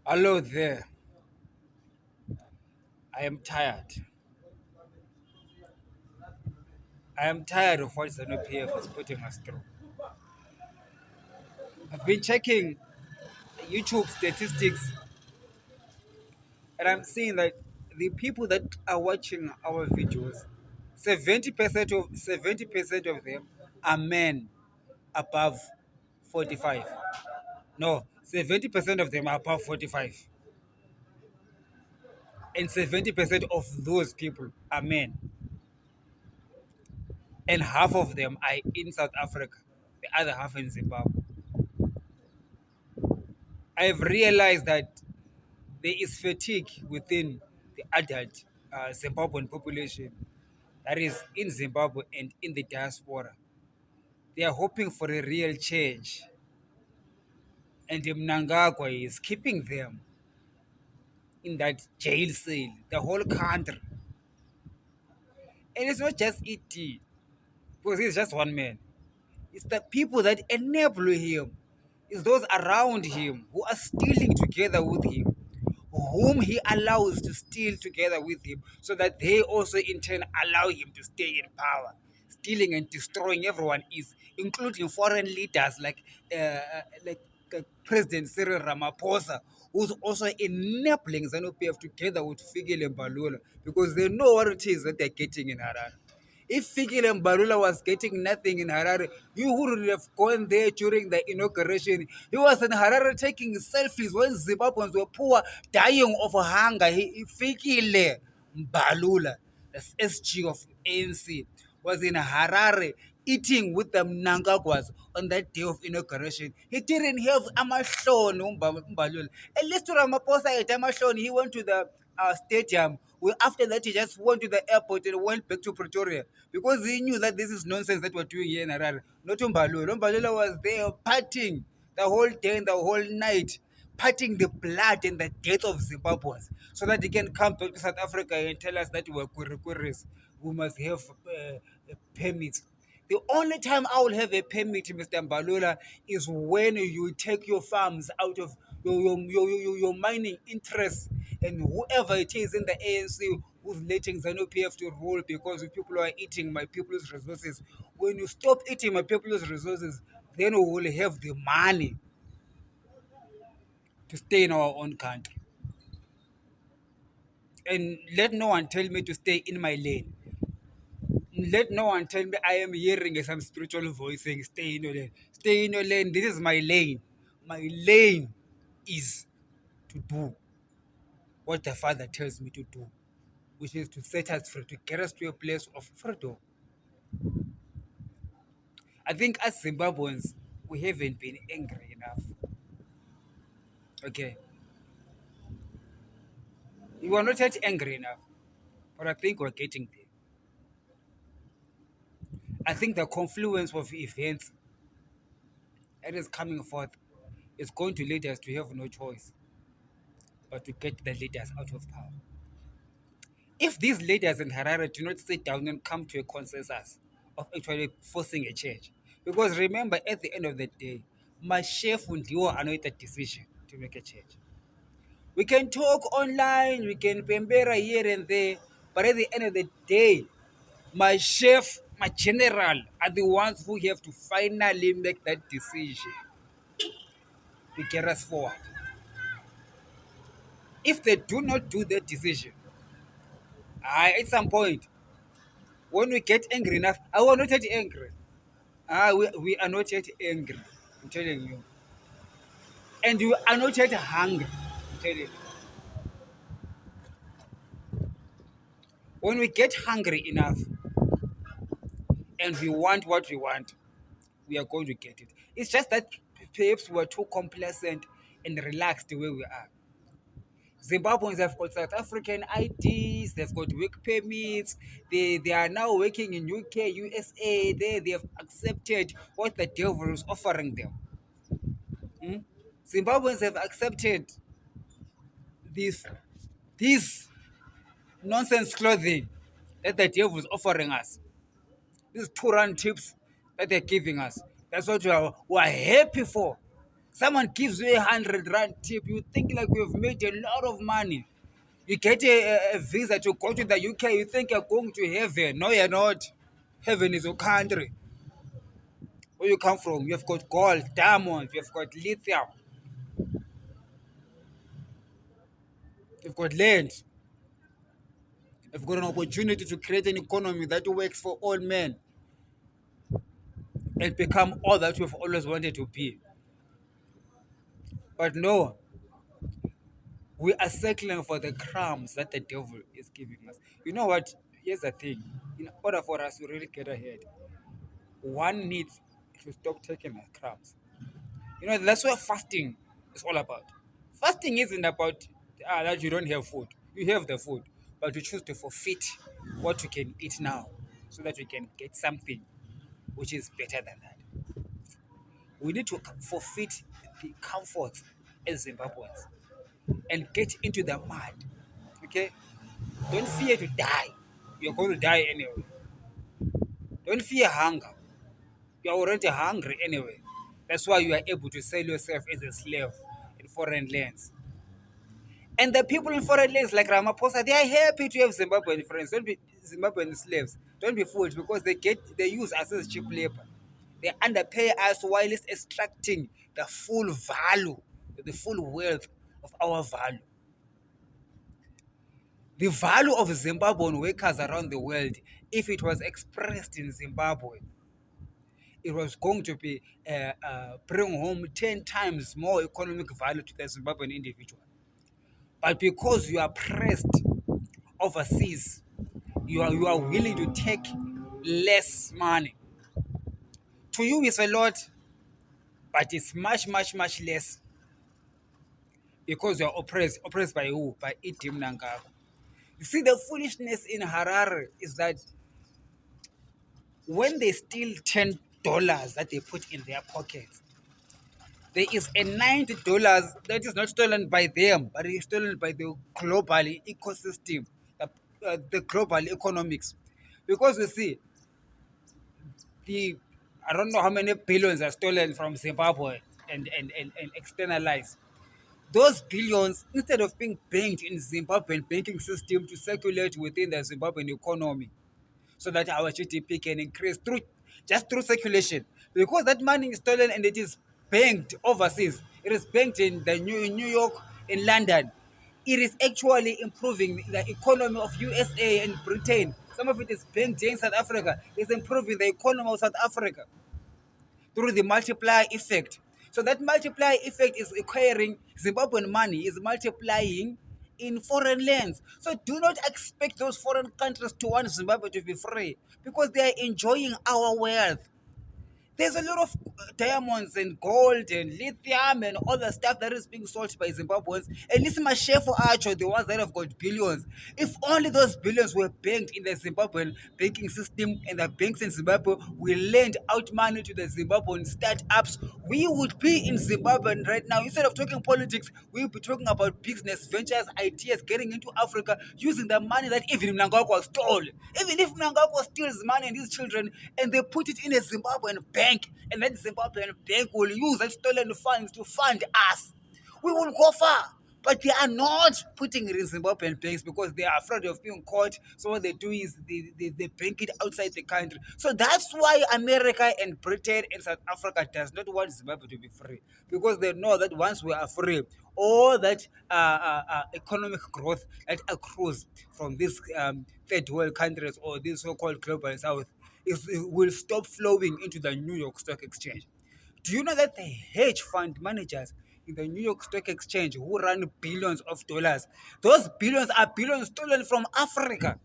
Hello there. I am tired. I am tired of what ZANU-PF is putting us through. I've been checking YouTube statistics and I'm seeing that the people that are watching our videos, 70% of them are men above 45. No, 70% of them are above 45. And 70% of those people are men. And half of them are in South Africa, the other half in Zimbabwe. I've realized that there is fatigue within the adult Zimbabwean population that is in Zimbabwe and in the diaspora. They are hoping for a real change, and Mnangagwa is keeping them in that jail cell, the whole country. And it's not just ET, because he's just one man. It's the people that enable him, it's those around him who are stealing together with him, whom he allows to steal together with him, so that they also in turn allow him to stay in power, stealing and destroying everyone is, including foreign leaders like President Cyril Ramaphosa, who's also enabling ZANU-PF together with Fikile Mbalula, because they know what it is that they're getting in Harare. If Fikile Mbalula was getting nothing in Harare, you wouldn't have gone there during the inauguration. He was in Harare taking selfies when Zimbabweans were poor, dying of hunger. Fikile Mbalula, the SG of ANC, was in Harare eating with the Mnangagwas on that day of inauguration. He didn't have amahloni Mbalula. At least Ramaphosa had amahloni. He went to the stadium. Well, after that, he just went to the airport and went back to Pretoria because he knew that this is nonsense that we're doing here in Harare. Not Mbalula. Mbalula was there partying the whole day and the whole night, partying the blood and the death of Zimbabweans, so that he can come back to South Africa and tell us that we're Kurikuris, who must have permits. The only time I will have a permit, Mr. Mbalula, is when you take your farms out of your mining interests, and whoever it is in the ANC who's letting ZANU-PF to rule because people are eating my people's resources. When you stop eating my people's resources, then we will have the money to stay in our own country. And let no one tell me to stay in my lane. Let no one tell me I am hearing some spiritual voice saying, stay in your lane. Stay in your lane. This is my lane. My lane is to do what the Father tells me to do, which is to set us free, to get us to a place of freedom. I think as Zimbabweans, we haven't been angry enough. Okay. We were not yet angry enough, but I think we're getting there. I think the confluence of events that is coming forth is going to lead us to have no choice but to get the leaders out of power. If these leaders in Harare do not sit down and come to a consensus of actually forcing a change, because remember, at the end of the day, my chef will do another decision to make a change. We can talk online, we can pembera here and there, but at the end of the day, my chef, my general are the ones who have to finally make that decision to get us forward. If they do not do that decision, at some point, when we get angry enough, I will not get angry. We are not yet angry, I'm telling you. And we are not yet hungry, I'm telling you. When we get hungry enough and we want what we want, we are going to get it. It's just that perhaps we're too complacent and relaxed the way we are. Zimbabweans have got South African IDs, they've got work permits, they are now working in UK, USA, they have accepted what the devil is offering them. Hmm? Zimbabweans have accepted this this nonsense clothing that the devil is offering us. These two run tips that they're giving us. That's what we are happy for. Someone gives you 100 rand tip, you think like you've made a lot of money. You get a visa to go to the UK, you think you're going to heaven. No, you're not. Heaven is your country. Where you come from, you've got gold, diamonds, you've got lithium, you've got land, you've got an opportunity to create an economy that works for all men and become all that we've always wanted to be. But no, we are settling for the crumbs that the devil is giving us. You know what? Here's the thing. In order for us to really get ahead, one needs to stop taking the crumbs. You know, that's what fasting is all about. Fasting isn't about that you don't have food. You have the food, but you choose to forfeit what you can eat now so that you can get something which is better than that. We need to forfeit the comfort as Zimbabweans and get into the mud. Okay? Don't fear to die. You're going to die anyway. Don't fear hunger. You're already hungry anyway. That's why you are able to sell yourself as a slave in foreign lands. And the people in foreign lands like Ramaphosa, they are happy to have Zimbabwean friends. Don't be Zimbabwean slaves. Don't be fooled because they use us as cheap labor. They underpay us while it's extracting the full value, the full wealth of our value. The value of Zimbabwean workers around the world, if it was expressed in Zimbabwe, it was going to be bring home 10 times more economic value to the Zimbabwean individual. But because you are pressed overseas, you are willing to take less money. To you, it's a lot, but it's much, much, much less because you are oppressed. Oppressed by who? By Idi Mnangagwa. You see, the foolishness in Harare is that when they steal $10 that they put in their pockets, there is a $90 that is not stolen by them, but it is stolen by the global ecosystem, the global economics. Because you see, the I don't know how many billions are stolen from Zimbabwe and externalized. Those billions, instead of being banked in Zimbabwean banking system to circulate within the Zimbabwean economy, so that our GDP can increase through circulation. Because that money is stolen and it is banked overseas. It is banked in in New York, in London. It is actually improving the economy of USA and Britain. Some of it is banked here in South Africa. It's improving the economy of South Africa through the multiplier effect. So that multiplier effect is acquiring Zimbabwean money, is multiplying in foreign lands. So do not expect those foreign countries to want Zimbabwe to be free because they are enjoying our wealth. There's a lot of diamonds and gold and lithium and all the stuff that is being sold by Zimbabweans. And listen, my chef Archer, the ones that have got billions. If only those billions were banked in the Zimbabwean banking system and the banks in Zimbabwe will lend out money to the Zimbabwean startups, we would be in Zimbabwe right now. Instead of talking politics, we would be talking about business ventures, ideas, getting into Africa, using the money that even Mnangagwa stole. Even if Mnangagwa steals money and his children and they put it in a Zimbabwean bank, and that Zimbabwean bank will use that stolen funds to fund us, we will go far. But they are not putting it in Zimbabwean banks because they are afraid of being caught. So what they do is they bank it outside the country. So that's why America and Britain and South Africa does not want Zimbabwe to be free. Because they know that once we are free, all that economic growth that accrues from these third world countries or this so-called global south will stop flowing into the New York Stock Exchange. Do you know that the hedge fund managers in the New York Stock Exchange who run billions of dollars, those billions are billions stolen from Africa?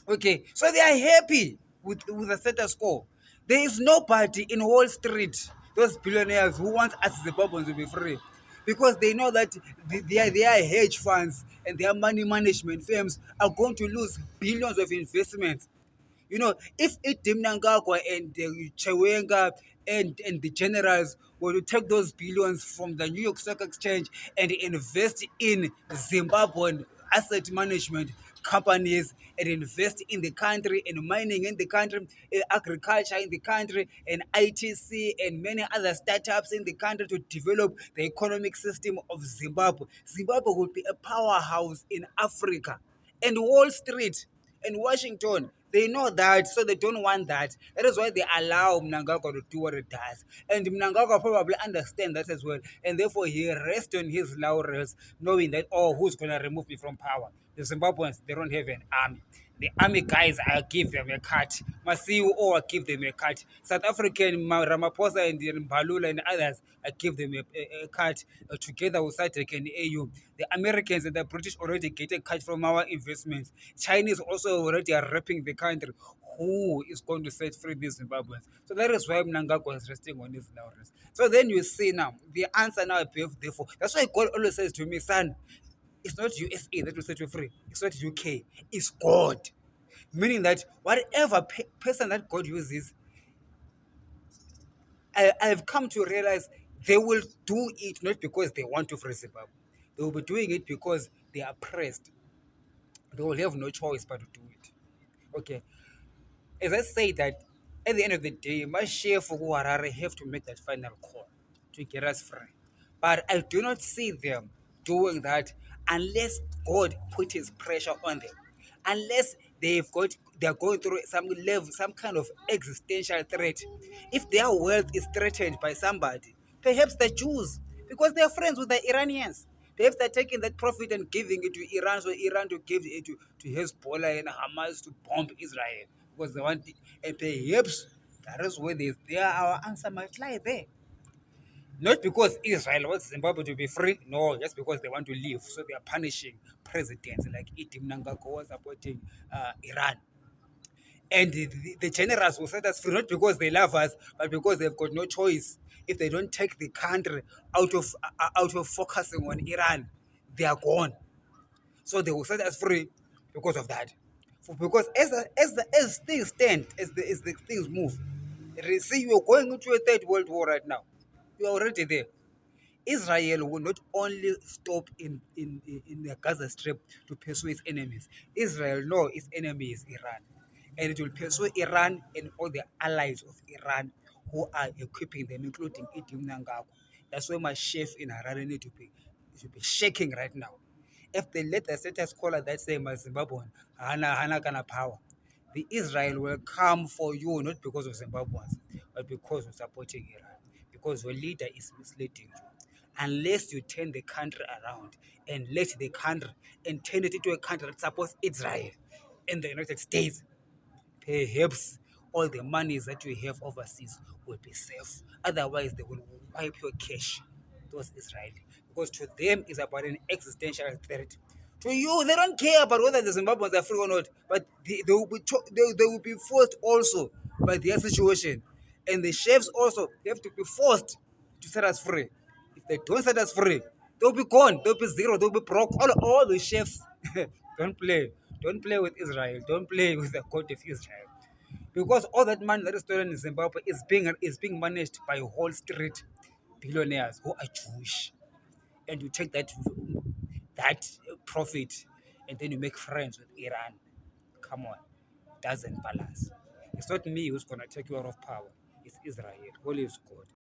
Okay, so they are happy with the status quo. There is nobody in Wall Street, those billionaires who want us Zimbabweans to be free, because they know that their hedge funds and their money management firms are going to lose billions of investments. You know, if Idim Nangagwa and Chewenga and the generals were to take those billions from the New York Stock Exchange and invest in Zimbabwean asset management, companies and invest in the country and mining in the country, agriculture in the country, and ITC and many other startups in the country to develop the economic system of Zimbabwe. Zimbabwe will be a powerhouse in Africa. And Wall Street and Washington, they know that, so they don't want that. That is why they allow Mnangagwa to do what he does. And Mnangagwa probably understands that as well. And therefore, he rests on his laurels, knowing that, oh, who's going to remove me from power? The Zimbabweans, they don't have an army. The army guys, I'll give them a cut. Masiu, or I'll give them a cut. South African, Ramaphosa and Mbalula and others, I give them a cut. Together with SADC and AU. The Americans and the British already get a cut from our investments. Chinese also already are raping the country. Who is going to set free these Zimbabweans? So that is why Mnangagwa is resting on his laurels. So then you see now, the answer now I pay therefore. That's why God always says to me, son, it's not USA that will set you free. It's not UK. It's God. Meaning that whatever person that God uses, I've come to realize they will do it not because they want to free Zimbabwe. They will be doing it because they are pressed. They will have no choice but to do it. Okay. As I say that, at the end of the day, my chef Harare have to make that final call to get us free. But I do not see them doing that unless God put his pressure on them. Unless they're going through some level, some kind of existential threat. If their wealth is threatened by somebody, perhaps the Jews, because they are friends with the Iranians. Perhaps they're taking that profit and giving it to Iran, so Iran to give it to Hezbollah and Hamas to bomb Israel. Because they want it. And perhaps that is where our answer might lie there. Not because Israel wants Zimbabwe to be free, no, just because they want to leave. So they are punishing presidents like Idi Mnangagwa supporting Iran. And the generals will set us free not because they love us, but because they've got no choice. If they don't take the country out of focusing on Iran, they are gone. So they will set us free because of that. Because as things stand, as the things move, see, you're going into a third world war right now. You're already there. Israel will not only stop in the Gaza Strip to pursue its enemies. Israel knows its enemy is Iran. And it will pursue Iran and all the allies of Iran who are equipping them, including Idim Nangaku. That's why my chef in Harare need to be shaking right now. If they let the status quo that say my Zimbabwean, Hana kind of power, the Israel will come for you not because of Zimbabweans, but because of supporting Iran. Because your leader is misleading you. Unless you turn the country around and let the country and turn it into a country that supports Israel and the United States, perhaps all the monies that you have overseas will be safe. Otherwise, they will wipe your cash, those Israeli. Because to them, it's about an existential threat. To you, they don't care about whether the Zimbabweans are free or not, but they will be forced also by their situation. And the chefs also have to be forced to set us free. If they don't set us free, they'll be gone. They'll be zero. They'll be broke. All the chefs. Don't play. Don't play with Israel. Don't play with the God of Israel. Because all that money that is stolen in Zimbabwe is being managed by Wall Street billionaires who are Jewish. And you take that profit and then you make friends with Iran. Come on. Doesn't balance. It's not me who's gonna take you out of power. It's Israel. Who lives God.